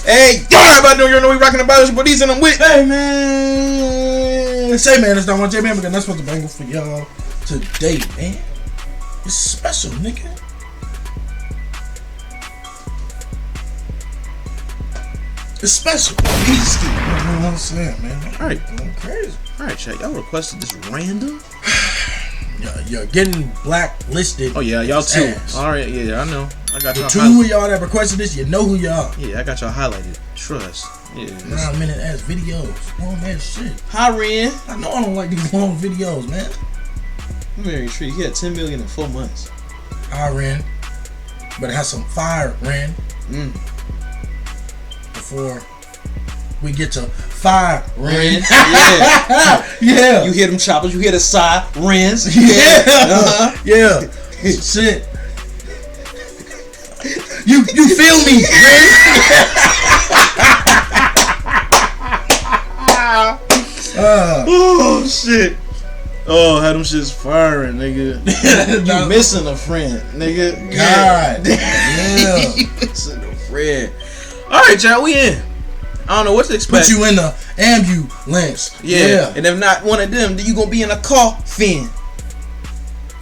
Hey, y'all about to know you know we rocking the bottles, but these and I'm with. Hey man, say man, it's not one J man because that's what's the banger for y'all today, man. It's special, nigga. It's special. Easy. You know what I'm saying, man. Alright, going crazy. Alright, chat. Y'all requested this random. You're getting blacklisted. Oh yeah, y'all too. Ass. Alright, yeah, I know. I got y'all. The two of y'all that requested this, you know who y'all. Yeah, I got y'all highlighted. Trust. Yeah. 9-minute ass videos. Long ass shit. Hi, Ren. I know I don't like these long videos, man. I'm very intrigued. He had 10 million in 4 months. Hi, Ren. But it has some fire, Ren. Before we get to fire, Ren. Yeah. Yeah. You hear them choppers, you hear the sirens. Yeah. Yeah. Shit. You feel me, Ren? Oh shit. Oh, how them shits firing, nigga. You missing a friend, nigga. God. Yeah. You missing a friend. Alright, y'all, we in. I don't know what to expect. Put you in the ambulance. Yeah. And if not one of them, then you gonna be in a coffin.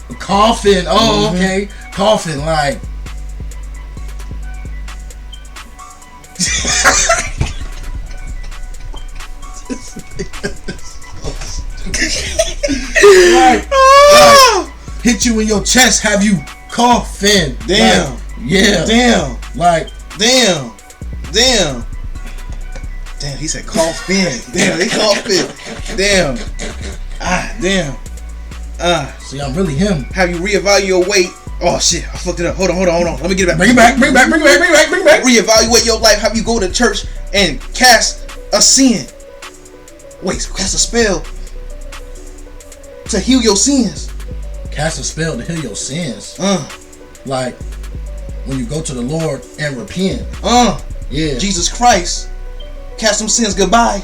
A coffin. Oh, okay. Coffin, like. Like, hit you in your chest, have you coffin. Damn. Like, yeah. Damn. Like, damn. Damn. Damn, he said coffin. Damn, he coffin. Damn. Damn. see, I'm really him. Have you reevaluate your weight? Oh shit, I fucked it up. Hold on. Let me get it back. Bring it back. Reevaluate your life. Have you go to church and cast a sin? Wait, cast a spell to heal your sins. Cast a spell to heal your sins. Like when you go to the Lord and repent. Yeah. Jesus Christ, cast some sins goodbye.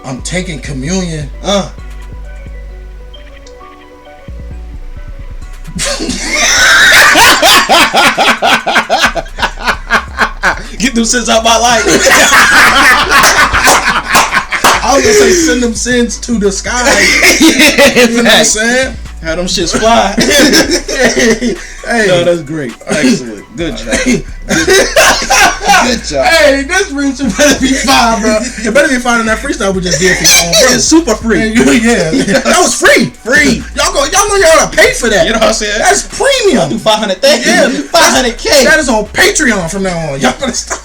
I'm taking communion. Get them sins out my life. I was gonna say send them sins to the sky. You know what I'm saying? How them shits fly. Hey. No, that's great. Excellent. Good job. Good job. Hey, this reach better be fine, bro. It better be fine in that freestyle we just did for y'all, bro. It's super free. Yeah. That was free. Free. Y'all know y'all gotta pay for that. You know what I'm saying? That's premium. Do 500. Thank you. 500K. That is on Patreon from now on. Y'all better stop.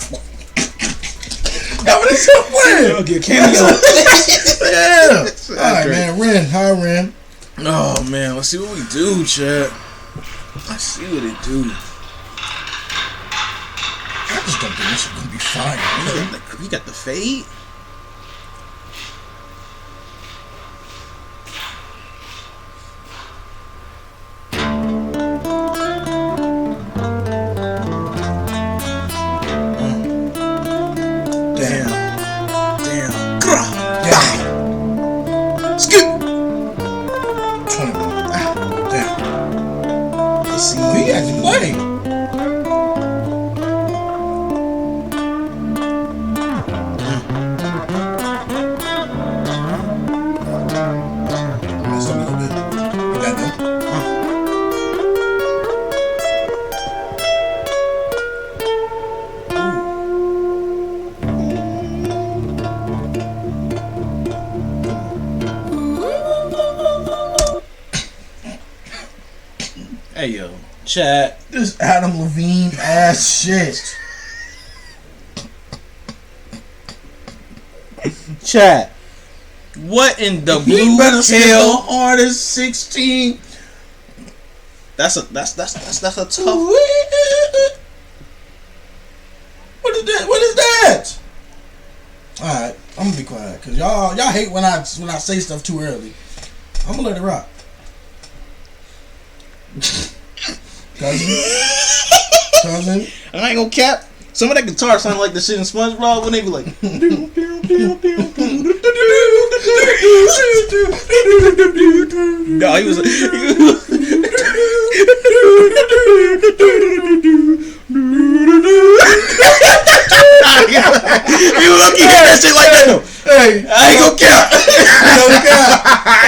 Y'all better stop playing. Y'all get cameo. Yeah. Alright, man. Ren. Hi, Ren. Oh man, let's see what we do, chat. Let's see what it do. I just don't think this is gonna be fire. He got the fade. He had to play. Messed up a little bit. You got them? Hey yo, chat. This Adam Levine ass shit. Chat. What in the He blue better spend the hell? hardest 16. That's a tough. What is that? Alright, I'm gonna be quiet because y'all hate when I say stuff too early. I'm gonna let it rock. Cousin. I ain't gonna cap. Some of that guitar sounded like the shit in SpongeBob when they be like. No, he was.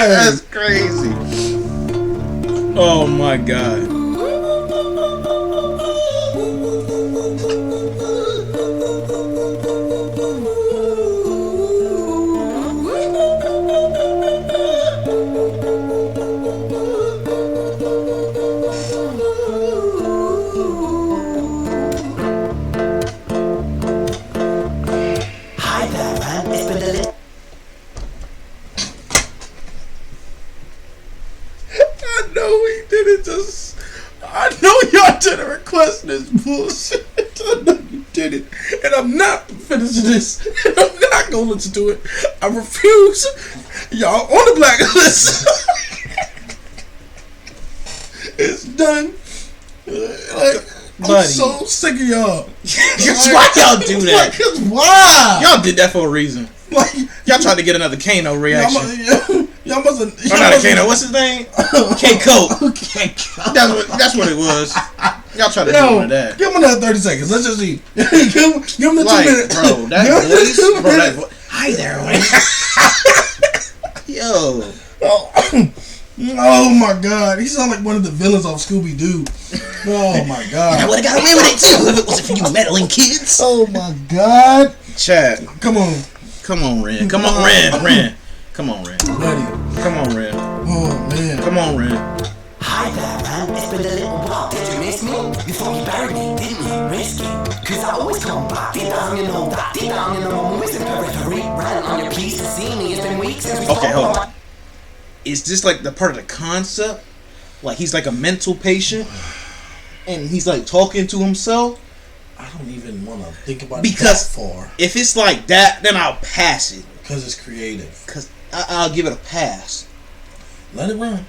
That's crazy. Oh my god. I know y'all didn't request this bullshit. I know you did it. And I'm not finishing this. And I'm not going to listen to it. I refuse. Y'all on the blacklist. It's done. I'm so sick of y'all. Why y'all do that? Why? Y'all did that for a reason. Like, y'all tried to get another Kano reaction. Y'all mustn't. Or not a Kano. What's his name? K-Coat. K-Coat. That's what it was. Y'all tried to do one of that. Give him another 30 seconds. Let's just see. give him the 2 minutes. Bro, that voice. Hi there, man. Yo. Oh my god. He sounds like one of the villains off Scooby-Doo. Oh my god. I would have got away with it too if it wasn't for you meddling kids. Oh my god. Chad. Come on, Ren. Come on, Ren. Come on, Ren. Buddy. Come on, Ren. Oh man. Come on, Ren. Hi there, man. It's been a little while. Did you miss me? You thought you buried me, didn't you? Risky. Cause I always come back. Deep down, you know that. Deep down, you know I'm always in periphery. Ran on your pleased to see me. It's been weeks since we Okay, hold on. Is this like the part of the concept? Like he's like a mental patient and he's like talking to himself? I don't even want to think about because it that far. If it's like that, then I'll pass it. Because it's creative. Because I'll give it a pass. Let it run.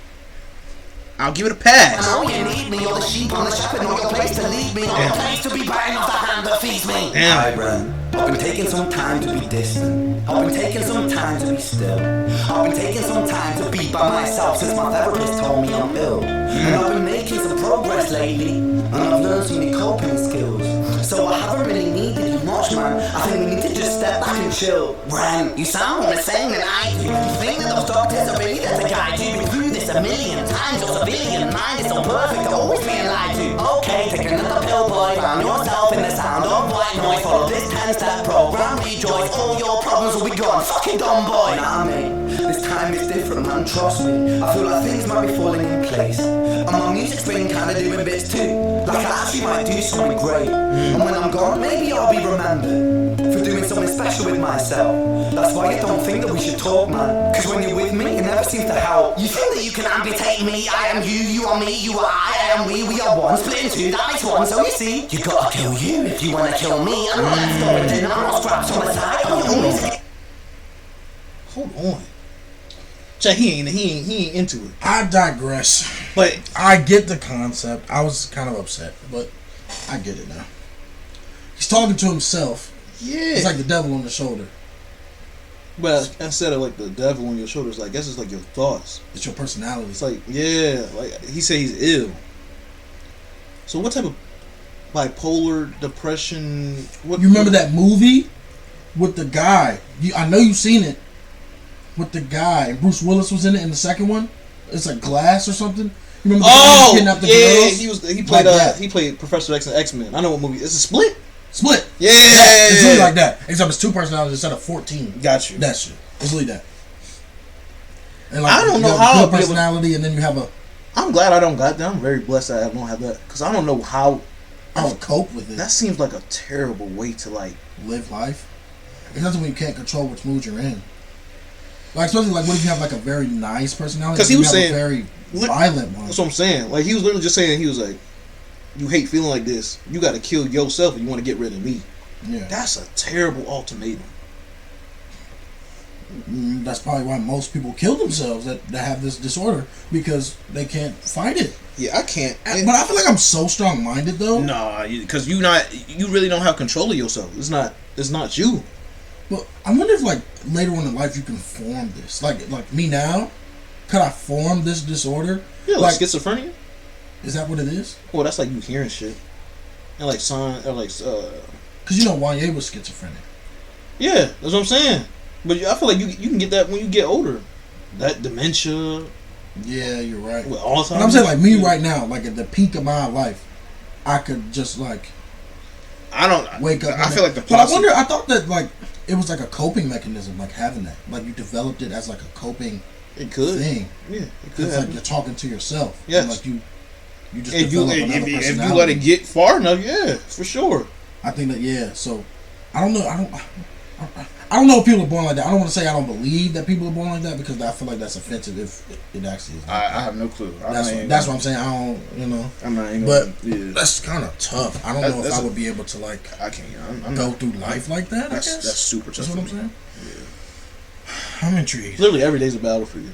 I'll give it a pass. I know you need me, or the sheep on the shepherd, or your place to lead me, or your place to be biting off the hand that feeds me. Damn. Hi, Ren. I've been taking some time to be distant. I've been taking some time to be still. I've been taking some time to be by myself since my therapist told me I'm ill. And I've been making some progress lately, and I've learned some new coping skills. So I haven't really needed you much, man. I think we need to just step back and chill. Ren, you sound the same than I do. You think that those doctors are really there to guide you? You've been through this a million times. Your civilian mind is so perfect, they're always being lied to. Okay, take another pill, boy. Drown yourself in the sound of white noise. Follow this 10-step program, rejoice. All your problems will be gone. Fucking dumb boy. Nah, mate, this time is different, man. Trust me. I feel like things might be falling in place. And my music's been kinda doing bits too. Like I actually might do something great. And when I'm gone, maybe I'll be remembered for doing something special with myself. That's why I don't think that we should talk, man. Cause when you're with me, it never seems to help. You think that you can amputate me? I am you, you are me, you are I am we are one. Split in two, that makes one. So you see, you gotta kill you if you wanna kill me. I'm not left over dinner, I'm not strapped on the side. Hold on. Chad, he ain't into it. I digress. But I get the concept. I was kind of upset, but I get it now. He's talking to himself. yeah. It's like the devil on the shoulder. But instead of like the devil on your shoulders, like guess it's like your thoughts. It's your personality. It's like like he said he's ill. So what type of bipolar depression? What You remember that movie with the guy? I know you've seen it. With the guy, Bruce Willis was in it in the second one. It's like Glass or something. You remember the guy who kidnapped the girls? He played he played Professor X and X-Men. I know what movie. It's a Split. Split. Yeah. It's really like that. Except it's 2 personalities instead of 14. Got you. That shit. It's really that. And like, I don't know you have how good personality, and then you have a. I'm glad I don't got that. I'm very blessed that I don't have that because I don't know how I would cope with it. that seems like a terrible way to like Live life. It's nothing when you can't control which mood you're in. Like, especially like, what if you have like a very nice personality? Because he was saying a very violent one. That's what I'm saying. Like he was literally just saying he was like, you hate feeling like this. You got to kill yourself if you want to get rid of me. Yeah, That's a terrible ultimatum. That's probably why most people kill themselves that have this disorder, because they can't fight it. Yeah, I can't. But I feel like I'm so strong-minded though. Nah, because you really don't have control of yourself. It's not you. But I wonder if like later on in life you can form this. Like me now, could I form this disorder? Yeah, like schizophrenia. Is that what it is? Well, that's like you hearing shit, and like sign or like. Because you know Wanye was schizophrenic. Yeah, that's what I'm saying. But I feel like you can get that when you get older. that dementia. Yeah, you're right. With Alzheimer's. But I'm saying like me right now, like at the peak of my life, I could just like I don't wake up. I feel like the But I wonder. I thought that like it was like a coping mechanism, like having that. Like you developed it as like a coping. It could. Thing. Yeah, it could. It's like you're talking to yourself. Yes. And like you just if develop another personality. if you let it get far enough, yeah, for sure. I think that so I don't know. I don't know if people are born like that. I don't want to say I don't believe that people are born like that because I feel like that's offensive if it actually is. I have no clue. That's what I'm saying. I don't, I'm not even. But that's kind of tough. I don't know if I would be able to like. I can't. I'm go not, through life like that. That's super tough. That's what I'm saying. Yeah. I'm intrigued. Literally every day's a battle for you.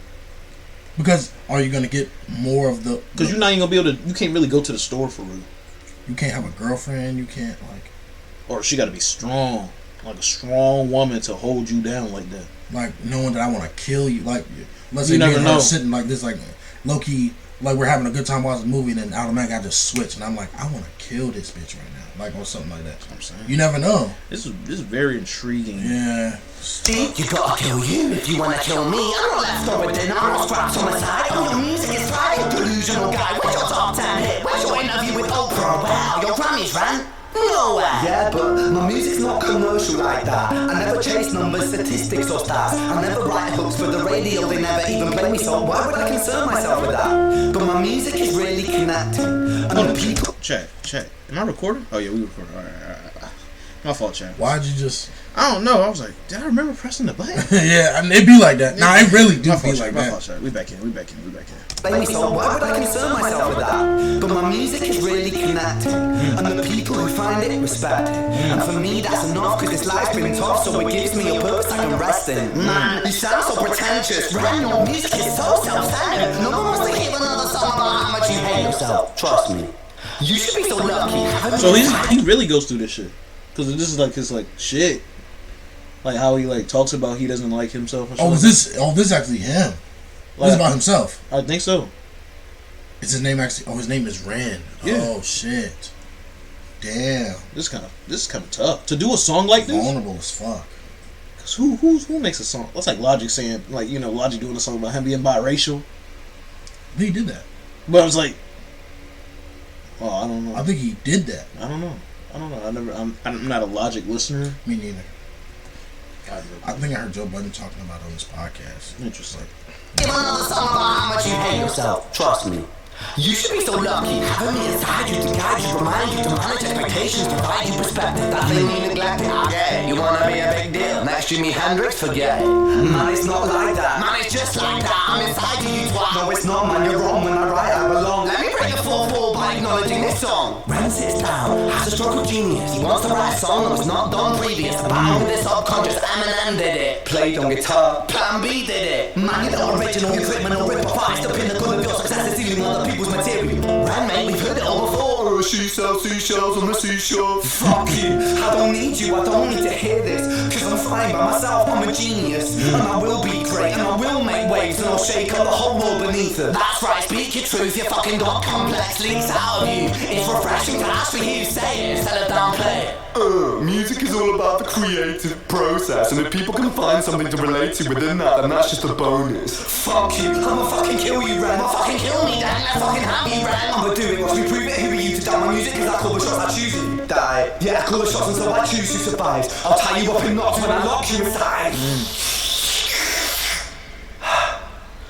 Because are you gonna get more of the? Because you're not even gonna be able to. You can't really go to the store for real. You can't have a girlfriend. You can't like. Or she got to be strong, like a strong woman to hold you down like that. Like knowing that I want to kill you. Like let's say you never me and know. her sitting like this, like low key, like we're having a good time watching the movie, and then automatically I just switch, and I'm like, I want to kill this bitch right now, like or something like that. I'm saying You never know. This is very intriguing. Yeah. You gotta kill you if you wanna kill me. I'm not left over dinner, I'm not strapped on my side. Oh, your music is fire, you delusional guy. Where's your top 10 hit? Where's your interview with Oprah? Wow, your Grammys ran nowhere. Yeah, but my music's not commercial like that. I never chase numbers, statistics or stats. I never write hooks for the radio, they never even play me, so why would I concern myself with that? But my music is really connecting. And the people... Chat. Am I recording? Oh yeah, we recording. All right. My fault, chat. Why'd you just? I don't know. I was like, did I remember pressing the button? Yeah, I mean, it be like that. Nah, it really do be like My that. fault, chat. We back in. So why would I concern myself with that? But my music is really connecting, and the people who find it respect it. And for me that's enough, cause this life's been tough, so it gives me a purpose I can rest in. Man, you sound so pretentious. Ren, your music is so self-centered. No one wants to hear another song about how much you hate yourself. Trust me. You should be so lucky. So he really goes through this shit. Cause this is like his like shit. Like how he like talks about he doesn't like himself or something. This is actually him. Like, This is about himself. I think so. Is his name actually? Oh, his name is Ren. Yeah. Oh shit. Damn. This is kind of tough to do a song like this. Vulnerable as fuck. Cause who makes a song? That's like Logic saying like Logic doing a song about him being biracial. He did that. But I was like, oh, I don't know. I think he did that. I don't know. I'm not a Logic listener. Me neither. I think I heard Joe Budden talking about it on this podcast. Interesting. Give another song about how much you hate yourself. Trust me. You should be so lucky. Having me inside you to guide you, remind you to manage expectations, provide you perspective. That thing you neglected, I get it. You wanna be a big deal? Next Jimi Hendrix, forget it. Man, it's not like that. Man, it's just like that. I'm inside you, twat. No, it's not, man. You're wrong. When I write, I belong. Let me break a 4-4 by acknowledging this song. Ren sits down, has a stroke of genius. He wants to write a song that was not done previous. Battle with this subconscious, Eminem did it. Played on guitar, Plan B did it. Man, you're the original, you criminal, rip-off. The pinnacle of your success is stealing other people's material. Ren, mate, we've heard it all before. She sells seashells on the seashore. Fuck you, I don't need you, I don't need to hear this. Cause I'm fine by myself, I'm a genius. And I will be great, and I will make waves. And I'll shake up the whole world beneath it. That's right, speak your truth, you fucking got complex leaks out of you. It's refreshing to actually hear you say it instead of downplay it. Music is all about the creative process, and if people can find something to relate to within that, then that's just a bonus. Fuck you, I'ma fucking kill you, Ren. I'ma fucking kill me, Dan. Let's fucking have you, Ren. I'ma do it, watch me prove it. Who are you to doubt my music? Cause I call the shots, I choose it. Die. Yeah, I call the shots, and so I choose who survives. I'll tie you up in knots when I lock you inside.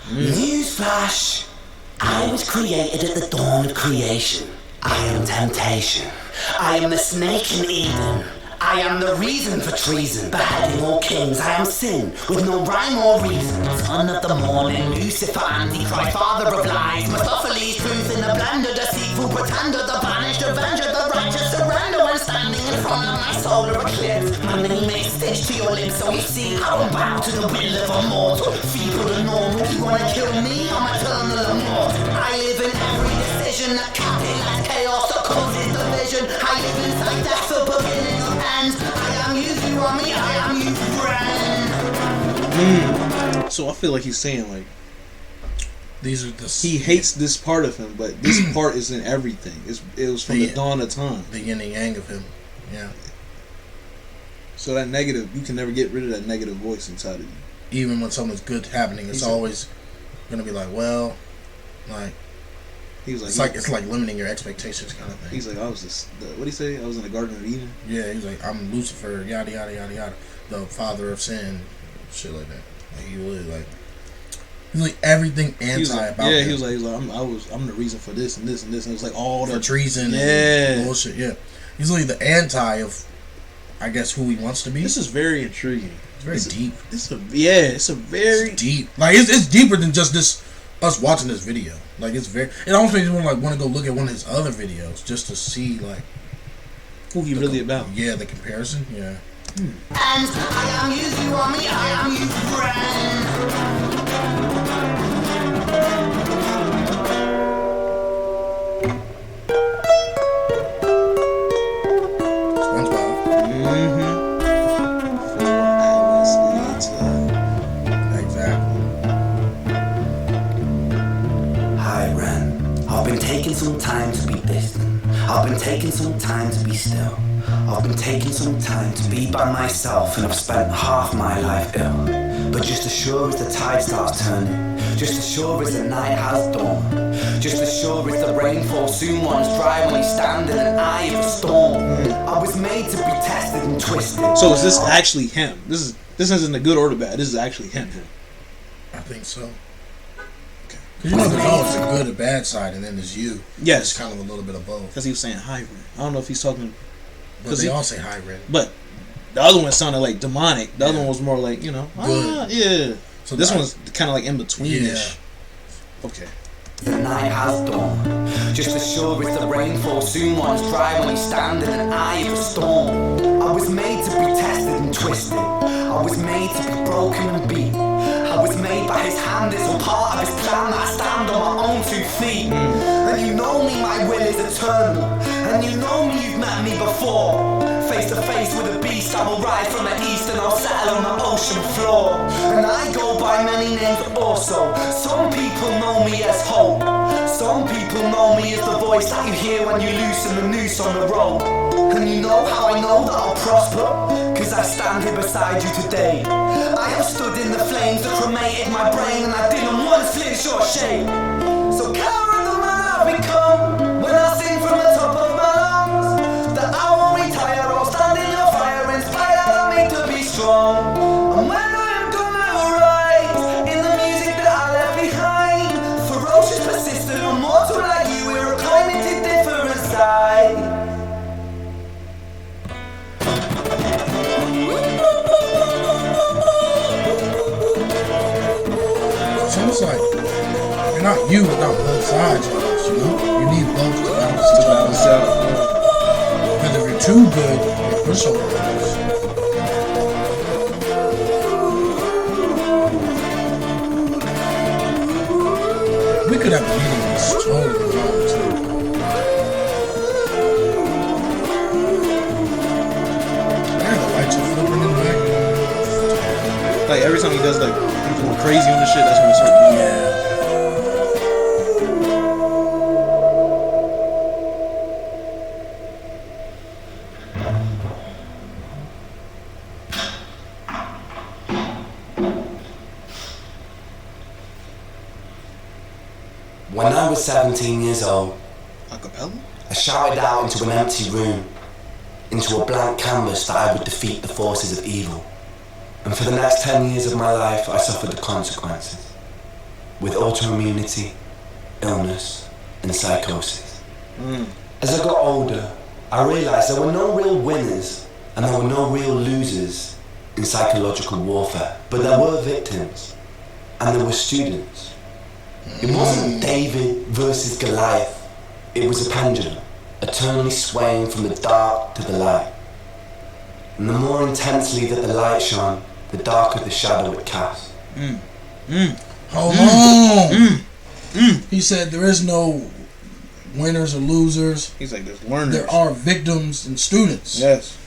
Newsflash. I was created at the dawn of creation. I am temptation. I am the snake in Eden. I am the reason for treason, beheading all kings. I am sin, with no rhyme or reason. Son of the morning, Lucifer, Antichrist, father of lies. Mephistopheles, truth in the blender, deceitful pretender, the banished avenger, the righteous surrender. When standing in front of my solar eclipse, my name is stitched to your lips, so you see how I'm bound to the will of a mortal. Feeble and normal, you wanna kill me? I'm eternal immortal. I live in every decision that capitalizes chaos that causes division. I live inside death, the beginning of ends. I am you, you are me, I am you, friend. So I feel like he's saying like these are the he hates this part of him, but this part is in everything. It was from the dawn of time. The yin and yang of him. Yeah. So that negative, you can never get rid of that negative voice inside of you. even when something's good happening, it's always gonna be like, well, like. He was like, it's like limiting your expectations, kind of thing. He's like, I was just, what did he say? I was in the Garden of Eden. Yeah, he's like, I'm Lucifer, yada yada yada yada, the father of sin, shit like that. Like he really like, he's like everything anti like, about. Yeah, him. he was like, I'm the reason for this and this and this, and it was like all for the treason, and bullshit. Yeah, he's like the anti of, I guess, who he wants to be. This is very intriguing. It's very deep. It's very deep. Like it's deeper than just this. Us watching this video, like it almost makes me want to go look at one of his other videos just to see like who he really about. Yeah, the comparison. Yeah. And I am you, you are me, I am you, SpongeBob. 4 hours later. Exactly. Hi, Ren. I've been taking some time to be distant. I've been taking some time to be still. I've been taking some time to be by myself, and I've spent half my life ill. But just as sure as the tide starts turning, just as sure as the night has dawned, just as sure as the rainfall soon runs dry when you stand in an eye of a storm. I was made to be tested and twisted. So is this actually him? This isn't the good or the bad. This is actually him. I think so. Because you know there's always a good and bad side, and then there's you. Yes. It's kind of a little bit of both. Because he was saying hi, Ren. I don't know if he's talking. But they all say hi, Ren. But the other one sounded like demonic. The other one was more like, good. Yeah. So this one's kind of like in between-ish. Yeah. Okay. The night has dawned, just as sure as the rainfall soon runs dry when you stand in an eye of a storm. I was made to be tested and twisted. I was made to be broken and beat. I was made by his hand, it's all part of his plan that I stand on my own 2 feet. And you know me, my will is eternal. And you know me, you've met me before. Face to face with a beast, I will rise from the east and I'll settle on the ocean floor. And I go by many names also. Some people know me as Hope. Some people know me as the voice that you hear when you loosen the noose on the rope. And you know how I know that I'll prosper? Cause I stand here beside you today. I have stood in the flames that cremated my brain, and I didn't once flinch or shake. So carry the man I've become when I sing from the top of my lungs, that I won't retire, I'll stand in your fire, inspired and made to be strong. And when I am done I will rise in the music that I left behind. Ferocious, persistent, immortal like you, we're climbing to different sides. It's almost like you're not you without both sides of this, you know? You need both to balance out. Because if you're too good, you push over this. We could have a meeting that's totally wrong too. Man, the lights are flipping in the background. Like every time he does like he's going crazy on the shit, that's when he starts doing Yeah. When I was 17 years old, acapella. I shouted out into an empty room, into a blank canvas that I would defeat the forces of evil. And for the next 10 years of my life, I suffered the consequences, with autoimmunity, illness, and psychosis. As I got older, I realized there were no real winners and there were no real losers in psychological warfare, but there were victims and there were students. It wasn't David versus Goliath, it was a pendulum, eternally swaying from the dark to the light. And the more intensely that the light shone, the darker the shadow it cast. Hold on. He said there is no winners or losers. He's like, there's learners. There are victims and students. Yes.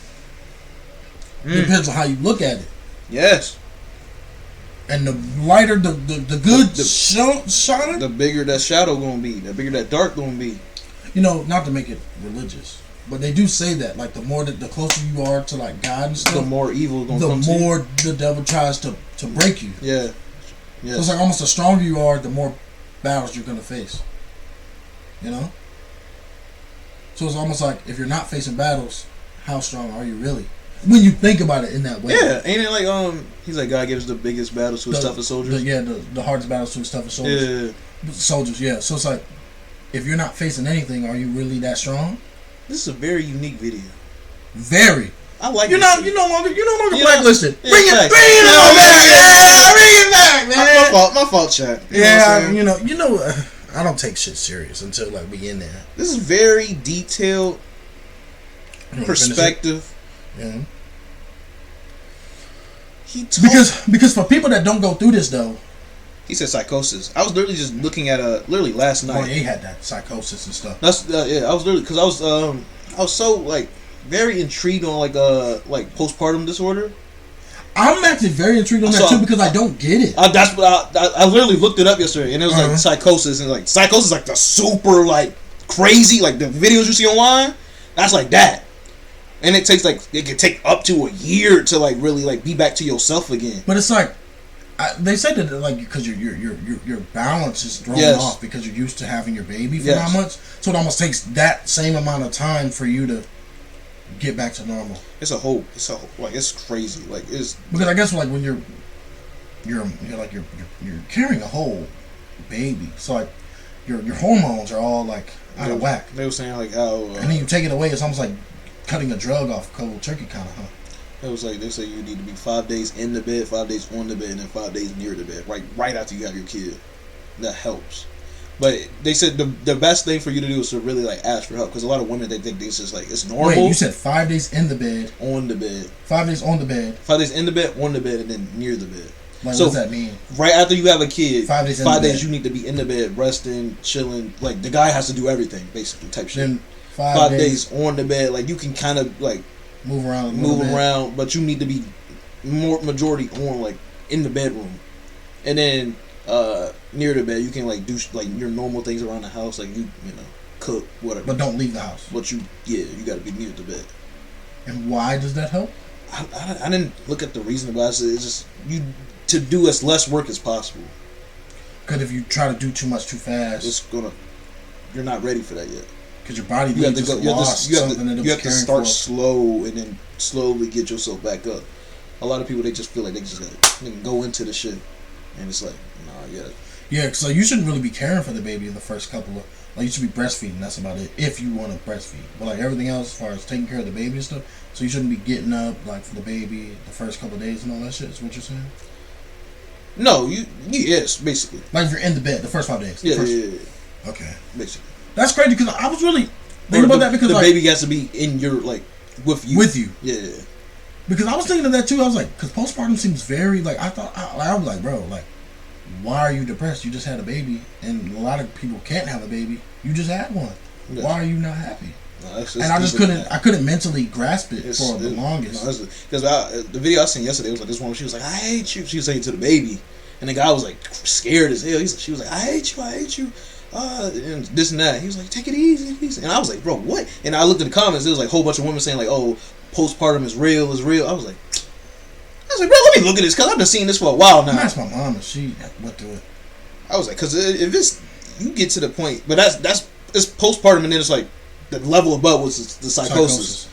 Depends on how you look at it. Yes. And the lighter the good shine, the bigger that shadow gonna be, the bigger that dark gonna be. You know, not to make it religious, But they do say that, like, the closer you are to, like, God and stuff, the more evil is gonna the come to more you. the devil tries to break you. Yeah. So it's like almost the stronger you are, the more battles you're gonna face. You know? So it's almost like if you're not facing battles, how strong are you really? When you think about it in that way. Yeah, ain't it like he's like God gives the biggest battles to his toughest soldiers. The hardest battles to his toughest soldiers. Yeah. Soldiers, yeah. So it's like if you're not facing anything, are you really that strong? This is a very unique video. Very. I like you're this not shit. you're no longer blacklisted. Yeah, Bring it facts. back. Yeah, bring it back, man. My fault, chat. Yeah, you know, I don't take shit serious until like we in there. This is very detailed perspective. Yeah. Because for people that don't go through this though, he said psychosis. I was literally just looking at literally last night. Boy, he had that psychosis and stuff. That's yeah. I was literally because I was so like very intrigued on like postpartum disorder. I'm actually very intrigued on that too because I don't get it. That's what I literally looked it up yesterday and it was like psychosis and like psychosis like the super like crazy like the videos you see online. That's like that. And it takes like it can take up to a year to like really like be back to yourself again. But it's like they say that like because your balance is thrown off because you're used to having your baby for 9 months, so it almost takes that same amount of time for you to get back to normal. It's crazy. Like it's because I guess like when you're carrying a whole baby, so like your hormones are all like out of whack. They were saying like how and then you take it away, it's almost like cutting a drug off cold turkey kind of, huh? It was like they say you need to be 5 days in the bed, 5 days on the bed, and then 5 days near the bed, right after you have your kid. That helps. But they said the best thing for you to do is to really like ask for help because a lot of women they think it's just like it's normal. Wait, you said 5 days in the bed, on the bed, 5 days on the bed, 5 days in the bed, on the bed, and then near the bed. Like, so what does that mean? Right after you have a kid, 5 days. 5 days you need to be in the bed, resting, chilling. Like the guy has to do everything basically, type shit. Then 5 days on the bed, like you can kind of like move around, but you need to be more majority on like in the bedroom, and then near the bed you can like do like your normal things around the house, like you know cook whatever. But don't leave the house. But you got to be near the bed. And why does that help? I didn't look at the reason about it. It's just you to do as less work as possible. Because if you try to do too much too fast, you're not ready for that yet. Because your body you have to go. You have to start for. slow and then slowly get yourself back up. A lot of people they just feel like they can go into the shit, and it's like Yeah, so you shouldn't really be caring for the baby in the first couple of like you should be breastfeeding. That's about it if you want to breastfeed. But like everything else, as far as taking care of the baby and stuff, so you shouldn't be getting up like for the baby the first couple of days and all that shit. Is what you're saying? No, yes, basically. Like if you're in the bed the first 5 days. Yeah. Okay, basically. That's crazy because I was really thinking about that because the like, baby has to be in your like with you. Yeah. Because I was thinking of that too. I was like, because postpartum seems very like I was like, bro, like, why are you depressed? You just had a baby, and a lot of people can't have a baby. You just had one. Yeah. Why are you not happy? No, and I just couldn't mentally grasp it for the longest. Because the video I seen yesterday was like this woman. She was like, "I hate you." She was saying to the baby, and the guy was like scared as hell. She was like, "I hate you." And this and that. He was like, "Take it easy." And I was like, "Bro, what?" And I looked at the comments. There was like a whole bunch of women saying like, "Oh, postpartum is real." I was like, "Bro, let me look at this because I've been seeing this for a while now." That's my mom, and she went through it. I was like, because if it's you get to the point, but that's it's postpartum, and then it's like the level above was the psychosis.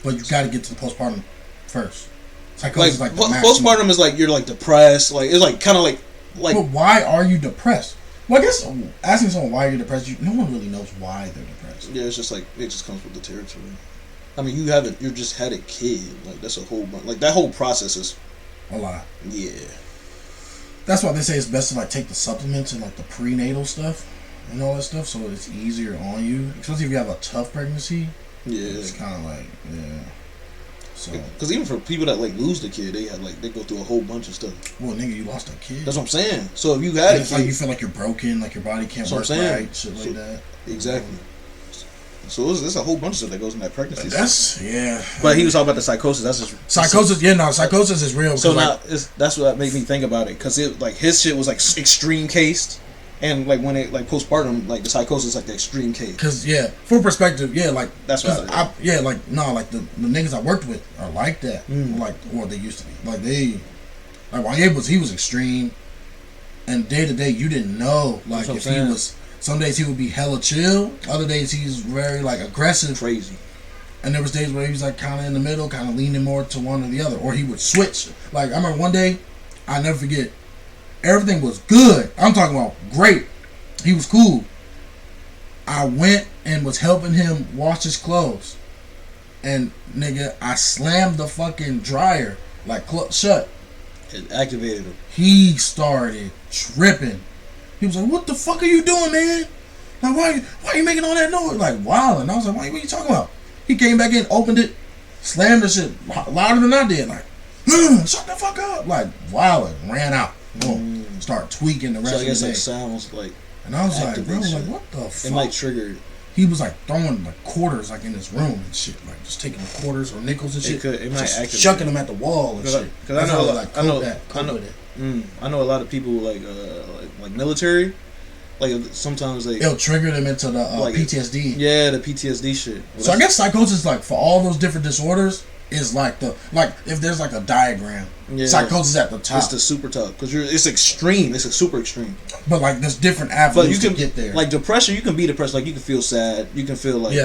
But you got to get to the postpartum first. Psychosis like the postpartum is like you're like depressed, like it's like kind of like. But why are you depressed? Well, I guess asking someone why you're depressed, no one really knows why they're depressed. Yeah, it's just like it just comes with the territory. I mean, you just had a kid. Like that's a whole like that whole process is a lot. Yeah. That's why they say it's best to like take the supplements and like the prenatal stuff and all that stuff, so it's easier on you, especially if you have a tough pregnancy. Yeah. It's kind of like So, because even for people that like lose the kid, they go through a whole bunch of stuff. Well, nigga, you lost a kid. That's what I'm saying. So if you had a kid, like you feel like you're broken, like your body can't work right, shit like that. Exactly. So there's a whole bunch of stuff that goes in that pregnancy. Yeah. But he was talking about the psychosis. That's just psychosis. Psychosis is real. So now that's what made me think about it because it like his shit was like extreme cased, And like when it like postpartum, like the psychosis is like the extreme case. Cause for perspective, like that's what like the niggas I worked with are like that, like or they used to be, like he was extreme, and day to day you didn't know, like if he was. Some days he would be hella chill, other days he's very like aggressive, crazy, and there was days where he was like kind of in the middle, kind of leaning more to one or the other, or he would switch. Like I remember one day, I never forget. Everything was good. I'm talking about great. He was cool. I went and was helping him wash his clothes. And, nigga, I slammed the fucking dryer, like, shut. It activated him. He started tripping. He was like, what the fuck are you doing, man? Like, why are you making all that noise? Like, wow. And I was like, what are you talking about? He came back in, opened it, slammed the shit louder than I did. Like, shut the fuck up. Like, wow, and ran out. Boom. Start tweaking the rest of the day. So I guess like sounds like. And I was like, bro, like what the fuck? It might trigger. He was like throwing like quarters like in his room and shit, like just taking the quarters or nickels and shit. It might just activate. chucking them at the wall and shit. Because I know a lot of people like military. Like sometimes it'll trigger them into the like, PTSD. Yeah, the PTSD shit. Well, so I guess psychosis, like for all those different disorders, is like if there's like a diagram, psychosis at the top. It's the super top because it's extreme. It's a super extreme. But like there's different avenues to get there. Like depression, you can be depressed. Like you can feel sad. You can feel like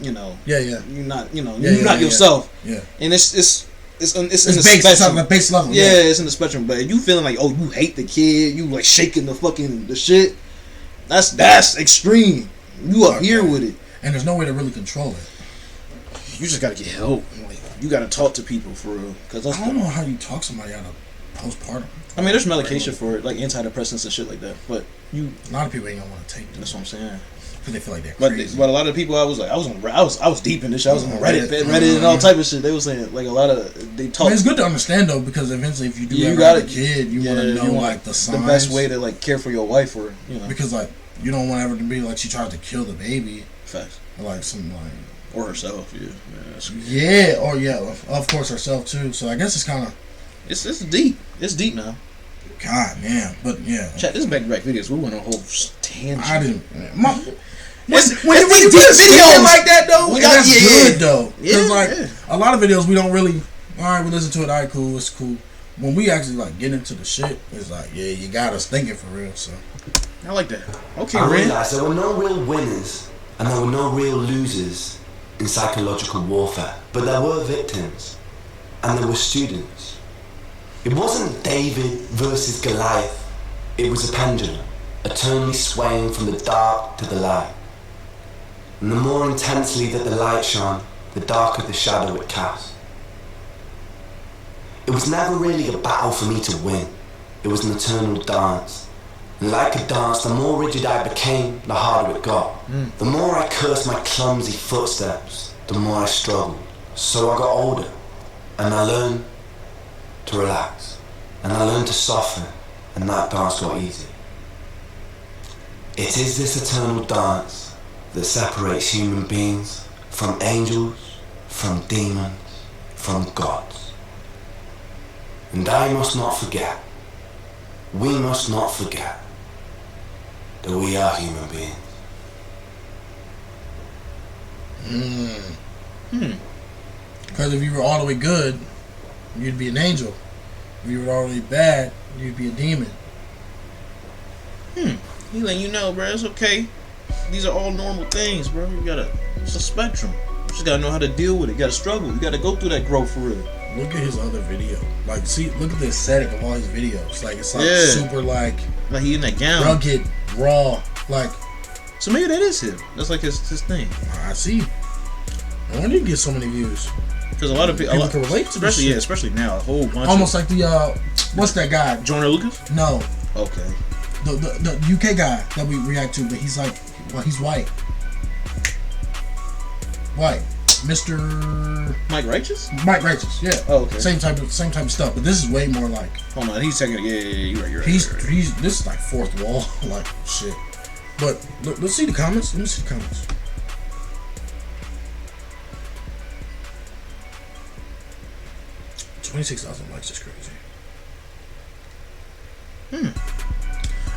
you know. You're not you're not yourself. Yeah. And it's in the spectrum. It's base level. Yeah, it's in the spectrum. But you feeling like you hate the kid, you like shaking the shit. That's extreme. You up here with it, and there's no way to really control it. You just gotta get help. Like, you gotta talk to people for real. Cause I don't know how you talk somebody out of postpartum. I mean, there's medication for it, like antidepressants and shit like that. But a lot of people ain't gonna want to take them. That's what I'm saying. Because they feel like they're crazy. But a lot of people, I was deep in this shit. I was on Reddit and all type of shit. They were saying like a lot of they talk. I mean, it's good to understand though, because eventually if you do have a kid, you want to know like the signs. The best way to like care for your wife, or because like you don't want ever to be like she tried to kill the baby. Facts. Or like some like. Or herself, of course herself too. So I guess it's kind of it's deep. It's deep now. God damn, but yeah. Chat, this is back to back videos. We went on a whole tangent. I didn't. When you put videos like that though, that's good though. Because a lot of videos we don't really. All right, we listen to it. All right, cool. It's cool. When we actually like get into the shit, it's like you got us thinking for real. So I like that. Okay, I realized there were no real winners and there were no real losers in psychological warfare, but there were victims and there were students. It wasn't David versus Goliath. It was a pendulum, eternally swaying from the dark to the light. And the more intensely that the light shone, the darker the shadow it cast. It was never really a battle for me to win. It was an eternal dance. And like a dance, the more rigid I became, the harder it got. The more I cursed my clumsy footsteps, the more I struggled. So I got older, and I learned to relax, and I learned to soften, and that dance got easy. It is this eternal dance that separates human beings from angels, from demons, from gods. And I must not forget, we must not forget, that we are human beings. Because if you were all the way good, you'd be an angel. If you were all the way bad, you'd be a demon. He letting you know, bro, it's okay. These are all normal things, bro. It's a spectrum. You just gotta know how to deal with it. You gotta struggle. You gotta go through that growth for real. Look at his other video. Like, see, look at the aesthetic of all his videos. Like, it's like super like he in that gown, rugged, raw. Like, so maybe that is him. That's like his thing. I see. I wonder you get so many views. Because a lot of people can relate to this shit. Especially now, a whole bunch. Almost like the what's that guy? Joyner Lucas? No. Okay. The UK guy that we react to, but he's like, well, he's white. White. Mr. Mike Righteous? Mike Righteous, yeah. Oh, okay. Same type of stuff, but this is way more like. Hold on, he's taking. Yeah, you're right. He's this is like fourth wall, like shit. But let's see the comments. Let me see the comments. $26,000 likes is crazy.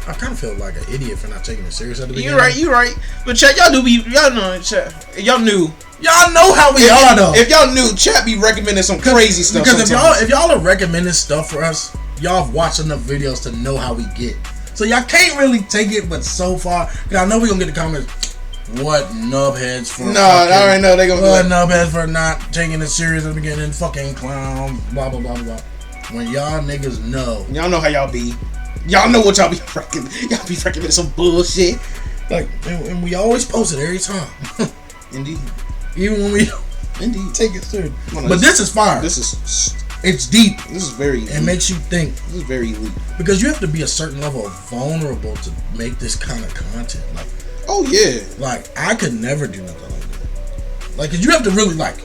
I kind of feel like an idiot for not taking it serious at the beginning. You right. But chat, y'all know, chat. Y'all knew. Y'all know how we are though. If y'all knew, chat be recommending some crazy stuff. Because if y'all are recommending stuff for us, y'all have watched enough videos to know how we get. So y'all can't really take it, but so far, cause I know we gonna get the comments. What nubheads for? No, I already know they gonna. What nubheads for not taking it serious at the beginning? Fucking clown. Blah blah blah blah. When y'all niggas know, y'all know how y'all be. Y'all know what y'all be recommending. Y'all be recommending some bullshit. Like, and we always post it every time. Indeed. Even when we take it serious. But this is fire. It's deep. This is very elite. It makes you think. This is very elite. Because you have to be a certain level of vulnerable to make this kind of content. Like, oh yeah. Like, I could never do nothing like that. Like, cause you have to really like.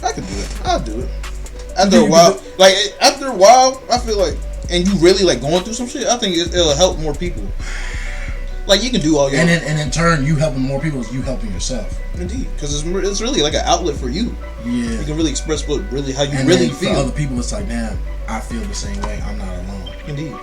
I could do it. I'll do it. After a while, I feel like, and you really like going through some shit, I think it'll help more people. Like, you can do all your and in turn, you helping more people is you helping yourself. Indeed, because it's really like an outlet for you. Yeah, you can really express how you and really then feel. For other people, it's like, damn, I feel the same way. I'm not alone. Indeed,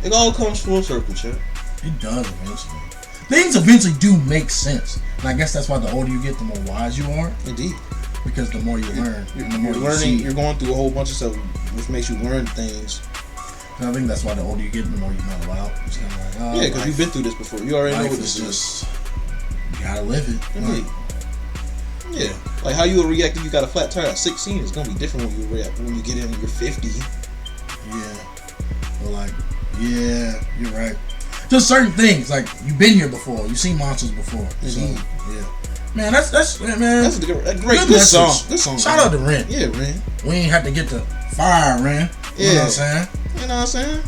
it all comes full circle, Chad. It does eventually. Things eventually do make sense, and I guess that's why the older you get, the more wise you are. Indeed, because the more you learn, the more you're learning. You're going through a whole bunch of stuff, which makes you learn things. And I think that's why the older you get, the more you mellow out. It's kind of like, oh, yeah, because you've been through this before. You already know what this is. You gotta live it. Indeed. Yeah, like how you will react if you got a flat tire at 16 is gonna be different when you react when you get in and you're 50. Yeah, but like, yeah, you're right. Just certain things, like you've been here before, you've seen monsters before. So, yeah, man, that's a great song. Good song. Shout out to Ren. Yeah, Ren. We ain't have to get the fire, Ren. Yeah. You know what I'm saying? You know what I'm saying?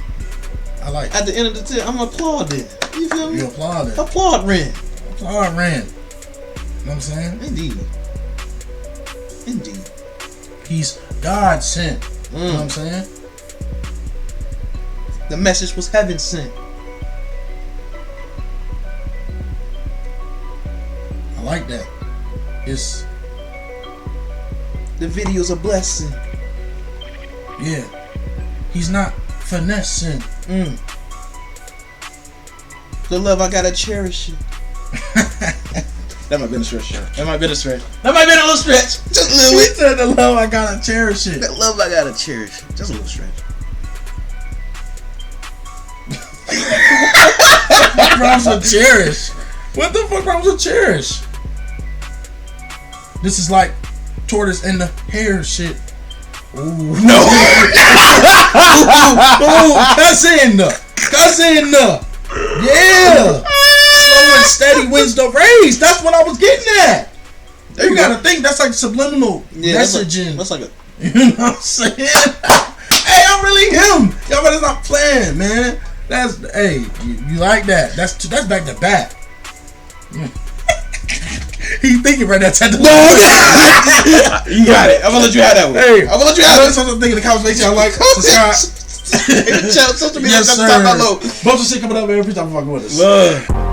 I like. At the end of the day, I'm applauding. You feel me? You applauding. Applaud Ren. Applaud Ren. You know what I'm saying? Indeed. He's God sent. You know what I'm saying? The message was heaven sent. I like that. It's the video's a blessing. Yeah. He's not finessing. The love I gotta cherish it. That might be a stretch. That might have been a little stretch. Just a little bit. Said the love I gotta cherish it. That love I gotta cherish. Just a little stretch. What rhymes with cherish? What the fuck rhymes with cherish? This is like tortoise and the hare shit. Ooh. No. Ooh, cousin. Yeah. Slow and steady wins the race. That's what I was getting at. You gotta think that's like subliminal messaging. That's like a. You know what I'm saying? Hey, I'm really him. Y'all better stop playing, man. That's you like that? That's back to back. He's thinking right now. You got it. I'm gonna let you have that one. Hey, I'm gonna let you have that. Something thinking the conversation. I like subscribe. Social media. Yes, sir. Bunch of shit coming up every time I'm fucking with us. Love.